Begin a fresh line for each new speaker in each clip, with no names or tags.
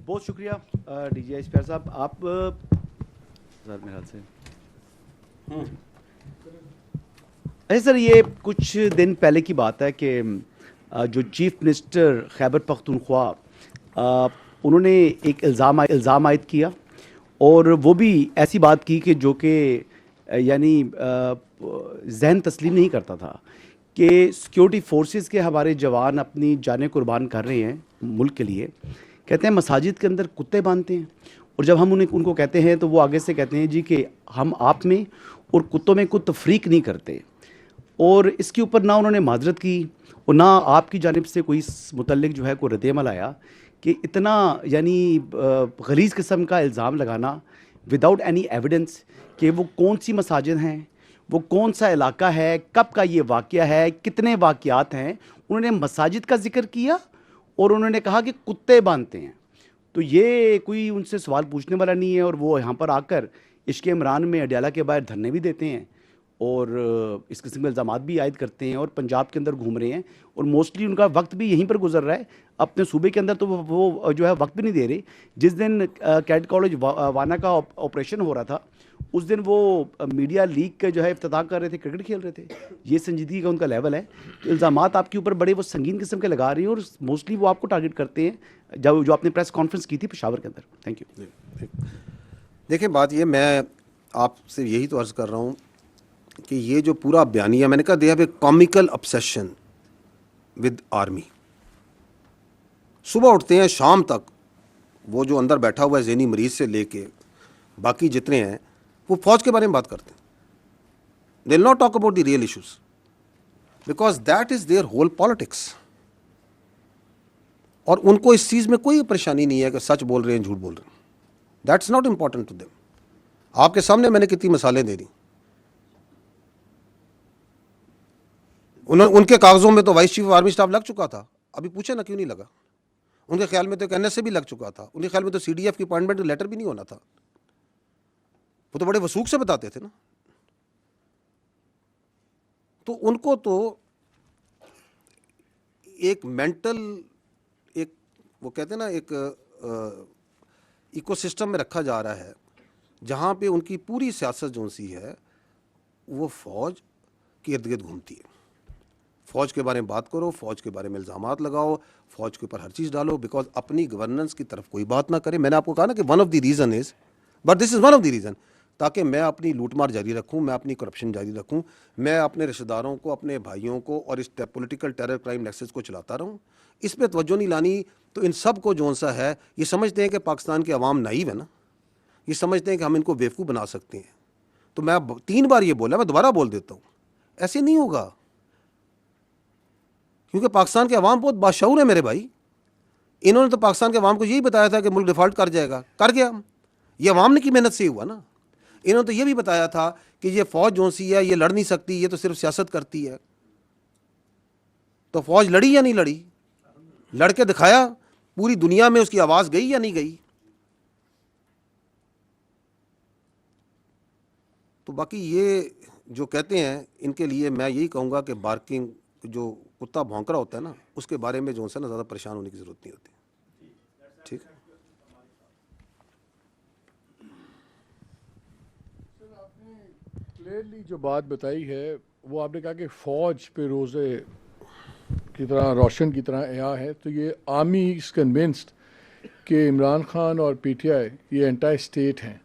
بہت شکریہ D G spare صاحب. آپ سر میرے خیال سے ایسے سر یہ کچھ دن پہلے کی بات ہے کہ جو چیف منسٹر خیبر پختونخوا انہوں نے ایک الزام عائد کیا اور وہ بھی ایسی بات کی کہ جو کہ یعنی ذہن تسلیم نہیں کرتا تھا کہ سیکیورٹی فورسز کے ہمارے جوان اپنی جانیں قربان کر رہے ہیں ملک کے لیے. کہتے ہیں مساجد کے اندر کتے باندھتے ہیں اور جب ہم ان کو کہتے ہیں تو وہ آگے سے کہتے ہیں جی کہ ہم آپ میں اور کتوں میں کوئی تفریق نہیں کرتے. اور اس کے اوپر نہ انہوں نے معذرت کی اور نہ آپ کی جانب سے کوئی اس متعلق جو ہے کوئی رد عمل آیا کہ اتنا یعنی غلیظ قسم کا الزام لگانا وداؤٹ اینی ایویڈنس کہ وہ کون سی مساجد ہیں, وہ کون سا علاقہ ہے, کب کا یہ واقعہ ہے, کتنے واقعات ہیں. انہوں نے مساجد کا ذکر کیا اور انہوں نے کہا کہ کتے باندھتے ہیں. تو یہ کوئی ان سے سوال پوچھنے والا نہیں ہے اور وہ یہاں پر آ کر عشق عمران میں اڈیالہ کے باہر دھرنے بھی دیتے ہیں اور اس قسم کے الزامات بھی عائد کرتے ہیں اور پنجاب کے اندر گھوم رہے ہیں اور موسٹلی ان کا وقت بھی یہیں پر گزر رہا ہے. اپنے صوبے کے اندر تو وہ جو ہے وقت بھی نہیں دے رہے. جس دن کیڈ کالج وانا کا آپریشن ہو رہا تھا اس دن وہ میڈیا لیگ کے جو ہے افتتاح کر رہے تھے, کرکٹ کھیل رہے تھے. یہ سنجیدگی کا ان کا لیول ہے. الزامات آپ کے اوپر بڑے وہ سنگین قسم کے لگا رہی ہیں اور موسٹلی وہ آپ کو ٹارگٹ کرتے ہیں جو آپ نے پریس کانفرنس کی تھی پشاور کے اندر. Thank you.
دیکھیں بات یہ, میں آپ سے یہی تو عرض کر رہا ہوں کہ یہ جو پورا بیانیہ میں نے کہا they have a comical obsession with army. صبح اٹھتے ہیں شام تک وہ جو اندر بیٹھا ہوا ہے ذہنی مریض سے لے کے باقی جتنے ہیں وہ فوج کے بارے میں بات کرتے ہیں. They will not talk about the real issues because that is their whole politics. اور ان کو اس چیز میں کوئی پریشانی نہیں ہے کہ سچ بول رہے ہیں جھوٹ بول رہے ہیں. That's not important to them. آپ کے سامنے میں نے کتنی مثالیں دے دی. ان کے کاغذوں میں تو vice chief of army staff لگ چکا تھا. ابھی پوچھے نا کیوں نہیں لگا. ان کے خیال میں تو ایک این ایس سے بھی لگ چکا تھا. ان کے خیال میں تو سی ڈی ایف کی اپوائنٹمنٹ لیٹر بھی نہیں ہونا تھا. وہ تو بڑے وثوق سے بتاتے تھے نا. تو ان کو تو ایک مینٹل ایک وہ کہتے ہیں نا ایک ایکو سسٹم میں رکھا جا رہا ہے جہاں پہ ان کی پوری سیاست جو سی ہے وہ فوج کے ارد گرد گھومتی ہے. فوج کے بارے میں بات کرو, فوج کے بارے میں الزامات لگاؤ, فوج کے اوپر ہر چیز ڈالو بیکاز اپنی گورننس کی طرف کوئی بات نہ کرے. میں نے آپ کو کہا نا کہ one of the reason is but this is one of the reason تاکہ میں اپنی لوٹ مار جاری رکھوں, میں اپنی کرپشن جاری رکھوں, میں اپنے رشتہ داروں کو, اپنے بھائیوں کو اور اس پولیٹیکل ٹیرر کرائم نیکسس کو چلاتا رہوں. اس پہ توجہ نہیں لانی. تو ان سب کو جو سا ہے یہ سمجھتے ہیں کہ پاکستان کے عوام نائیو ہے نا, یہ سمجھتے ہیں کہ ہم ان کو بیوقوف بنا سکتے ہیں. تو میں 3 بار یہ بولا, میں دوبارہ بول دیتا ہوں, ایسے نہیں ہوگا کیونکہ پاکستان کے عوام بہت باشعور ہے میرے بھائی. انہوں نے تو پاکستان کے عوام کو یہی بتایا تھا کہ ملک ڈیفالٹ کر جائے گا, کر گیا. یہ عوام نے کی محنت سے ہوا نا. انہوں نے تو یہ بھی بتایا تھا کہ یہ فوج جو سی ہے یہ لڑ نہیں سکتی, یہ تو صرف سیاست کرتی ہے. تو فوج لڑی یا نہیں لڑی؟ لڑ کے دکھایا. پوری دنیا میں اس کی آواز گئی یا نہیں گئی؟ تو باقی یہ جو کہتے ہیں ان کے لیے میں یہی کہوں گا کہ بارکنگ جو کتا بھونک رہا ہوتا ہے نا اس کے بارے میں جو ہے نا زیادہ پریشان ہونے کی ضرورت نہیں ہوتی. ٹھیک ہے.
سر آپ نے کلیئرلی جو بات بتائی ہے وہ آپ نے کہا کہ فوج پہ روزے کی طرح روشن کی طرح عیاں ہے. تو یہ آرمی از کنونسڈ کہ عمران خان اور پی ٹی آئی یہ انٹائی اسٹیٹ ہیں.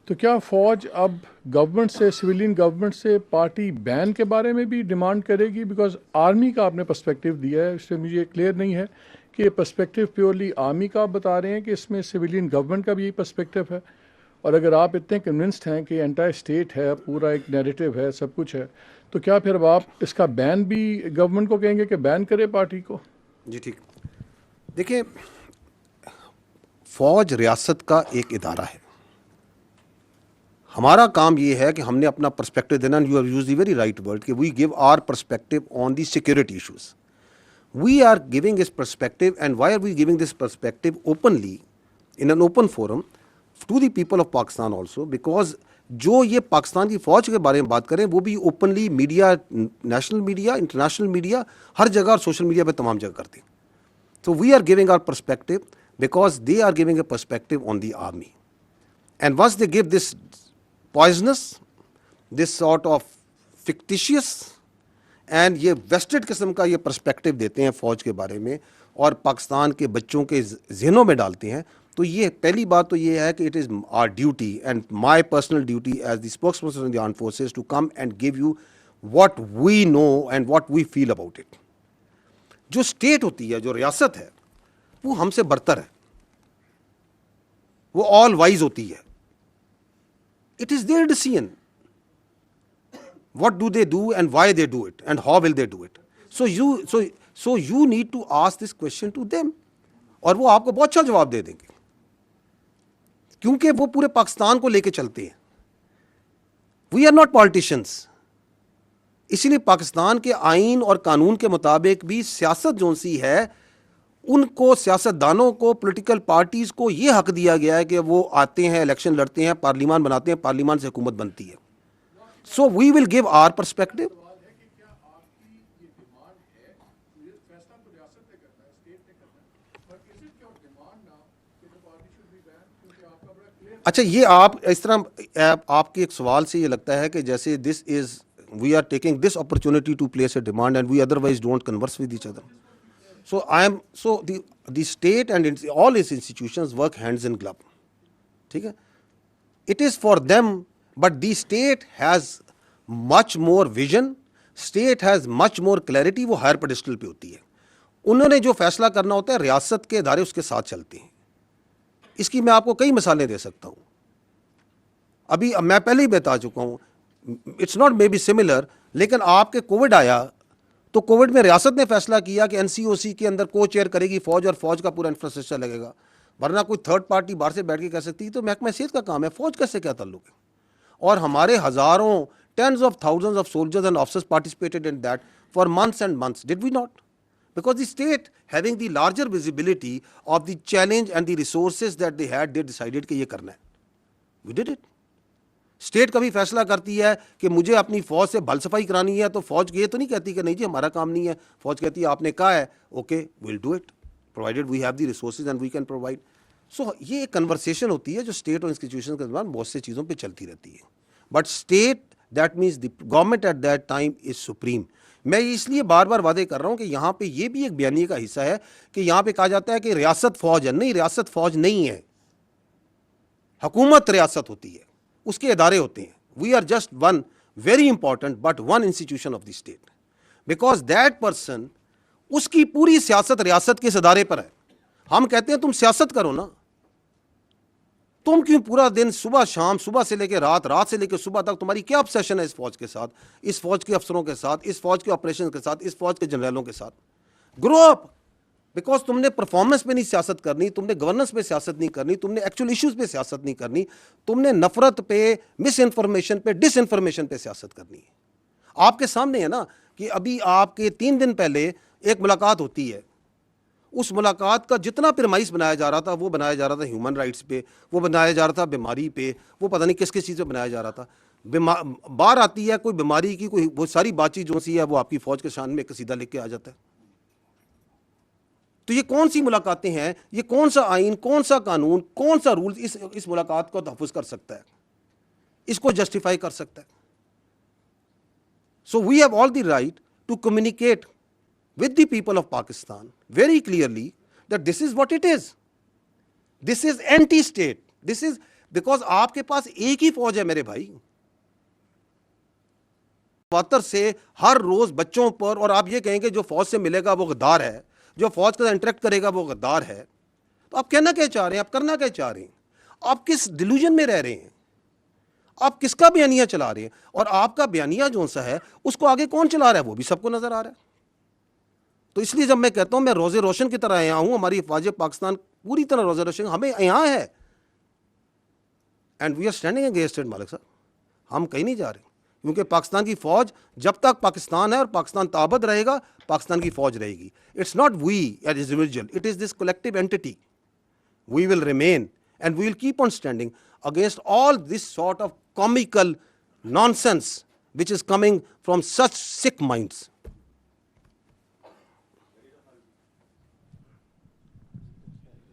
تو کیا فوج اب گورنمنٹ سے, سویلین گورنمنٹ سے پارٹی بین کے بارے میں بھی ڈیمانڈ کرے گی؟ بیکاز آرمی کا آپ نے پرسپیکٹیو دیا ہے, اس سے مجھے کلیئر نہیں ہے کہ یہ پرسپیکٹیو پیورلی آرمی کا آپ بتا رہے ہیں کہ اس میں سویلین گورنمنٹ کا بھی یہی پرسپیکٹیو ہے. اور اگر آپ اتنے کنونسڈ ہیں کہ انٹائر اسٹیٹ ہے, پورا ایک نیریٹو ہے, سب کچھ ہے, تو کیا پھر اب آپ اس کا بین بھی گورنمنٹ کو کہیں گے کہ بین کرے پارٹی کو؟
جی ٹھیک. دیکھیں فوج ریاست کا ایک ادارہ ہے. ہمارا کام یہ ہے کہ ہم نے اپنا پرسپیکٹو دینا. You have used the very right word کہ we give our perspective on the security issues. We are giving this perspective and why are we giving this perspective openly in an open forum to the people of Pakistan also because جو یہ پاکستان کی فوج کے بارے میں بات کریں وہ بھی openly media, national media, international media, ہر جگہ اور سوشل میڈیا پہ تمام جگہ کرتے ہیں. So we are giving our perspective because they are giving a perspective on the army. And once they give this poisonous, this sort of fictitious and یہ vested قسم کا یہ پرسپیکٹو دیتے ہیں فوج کے بارے میں اور پاکستان کے بچوں کے ذہنوں میں ڈالتے ہیں, تو یہ پہلی بات تو یہ ہے کہ it is our duty and my personal duty as the spokesperson of the armed forces to come and give you what we know and what we feel about it. جو اسٹیٹ ہوتی ہے, جو ریاست ہے, وہ ہم سے برتر ہے, وہ آل وائز ہوتی ہے. It is there decision what do they do and why they do it and how will they do it. So you need to ask this question to them اور وہ آپ کو بہت اچھا جواب دے دیں گے کیونکہ وہ پورے پاکستان کو لے کے چلتے ہیں. We are not politicians. اسی لیے پاکستان کے آئین اور قانون کے مطابق بھی سیاست جو سی ہے ان کو, سیاست دانوں کو, پولیٹیکل پارٹیز کو یہ حق دیا گیا ہے کہ وہ آتے ہیں, الیکشن لڑتے ہیں, پارلیمان بناتے ہیں, پارلیمان سے حکومت بنتی ہے. So we will give our perspective. اچھا, یہ آپ اس طرح آپ کے ایک سوال سے یہ لگتا ہے کہ جیسے this is we are taking this opportunity to place a demand and we otherwise don't converse with each other. So the state and all its institutions work hands in glove. ٹھیک ہے, it is for them. But the state has much more vision, state has much more clarity, وہ higher pedestal پہ ہوتی ہے. انہوں نے جو فیصلہ کرنا ہوتا ہے ریاست کے ادارے اس کے ساتھ چلتے ہیں. اس کی میں آپ کو کئی مثالیں دے سکتا ہوں, ابھی میں پہلے ہی بتا چکا ہوں. It's not maybe similar, لیکن آپ کے کووڈ آیا تو کووڈ میں ریاست نے فیصلہ کیا کہ NCOC کے اندر کو چیئر کرے گی فوج اور فوج کا پورا انفراسٹرکچر لگے گا, ورنہ کوئی تھرڈ پارٹی باہر سے بیٹھ کے کہہ سکتی تو محکمہ صحت کا کام ہے, فوج کا سے کیا تعلق ہے. اور ہمارے ہزاروں, tens of thousands of soldiers and officers participated in that for months and months. Did we not? Because the state having the larger visibility of the challenge and the resources that they had, they decided کہ یہ کرنا ہے. We did it. State کبھی فیصلہ کرتی ہے کہ مجھے اپنی فوج سے بھل صفائی کرانی ہے تو فوج یہ تو نہیں کہتی کہ نہیں جی ہمارا کام نہیں ہے. فوج کہتی ہے آپ نے کہا ہے, okay we'll do it provided we have the resources and we can provide. So یہ ایک کنورسیشن ہوتی ہے جو اسٹیٹ اور انسٹیٹیوشن کے دوران بہت سے چیزوں پہ چلتی رہتی ہے. But state that means the government at that time is supreme. میں اس لیے بار بار وعدے کر رہا ہوں کہ یہاں پہ یہ بھی ایک بیانیے کا حصہ ہے کہ یہاں پہ کہا جاتا ہے کہ ریاست فوج ہے. نہیں, ریاست فوج نہیں ہے, حکومت ریاست ہوتی ہے, اس کے ادارے ہوتے ہیں. We are just one very important but one institution of the state because that person, اس کی پوری سیاست ریاست کے اس ادارے پر ہے. ہم کہتے ہیں تم سیاست کرو نا, تم کیوں پورا دن صبح شام, صبح سے لے کے رات, رات سے لے کے صبح تک تمہاری کیا obsession ہے اس فوج کے ساتھ, اس فوج کے افسروں کے ساتھ, اس فوج کے آپریشن کے ساتھ, اس فوج کے جنرلوں کے ساتھ. گرو اپ, بیکاز تم نے پرفارمنس پہ نہیں سیاست کرنی, تم نے گورننس پہ سیاست نہیں کرنی, تم نے ایکچوئل ایشوز پہ سیاست نہیں کرنی, تم نے نفرت پہ, مس انفارمیشن پہ, ڈس انفارمیشن پہ سیاست کرنی ہے. آپ کے سامنے ہے نا کہ ابھی آپ کے 3 دن پہلے ایک ملاقات ہوتی ہے, اس ملاقات کا جتنا پرمائس بنایا جا رہا تھا وہ بنایا جا رہا تھا ہیومن رائٹس پہ, وہ بنایا جا رہا تھا بیماری پہ, وہ پتہ نہیں کس کس چیز پہ بنایا جا رہا تھا. باہر آتی ہے کوئی بیماری کی کوئی وہ ساری بات چیت جو سی ہے وہ آپ کی فوج کے شان میں قصیدہ لکھ کے آ جاتا ہے. تو یہ کون سی ملاقاتیں ہیں, یہ کون سا آئین, کون سا قانون, کون سا رول اس ملاقات کو تحفظ کر سکتا ہے, اس کو جسٹیفائی کر سکتا ہے. So we have all the right to communicate with the people of Pakistan very clearly that this is what it is. This is anti-state. This is because آپ کے پاس ایک ہی فوج ہے میرے بھائی. 72 سے ہر روز بچوں پر, اور آپ یہ کہیں گے جو فوج سے ملے گا وہ غدار ہے, جو فوج کے ساتھ انٹریکٹ کرے گا وہ غدار ہے. تو آپ کہنا کیا چاہ رہے ہیں, آپ کرنا کیا چاہ رہے ہیں, آپ کس ڈیلوژن میں رہ رہے ہیں, آپ کس کا بیانیہ چلا رہے ہیں, اور آپ کا بیانیہ جو سا ہے اس کو آگے کون چلا رہا ہے وہ بھی سب کو نظر آ رہا ہے. تو اس لیے جب میں کہتا ہوں میں روزے روشن کی طرح یہاں ہوں, ہماری افواج پاکستان پوری طرح روزے روشن ہمیں یہاں ہے, and we are standing against it. مالک صاحب ہم کہیں نہیں جا رہے, کیونکہ پاکستان کی فوج جب تک پاکستان ہے اور پاکستان تابد رہے گا پاکستان کی فوج رہے گی. It's not we as individual, it is this collective entity. We will remain and we will keep on standing against all this sort of comical nonsense which is coming from such sick minds.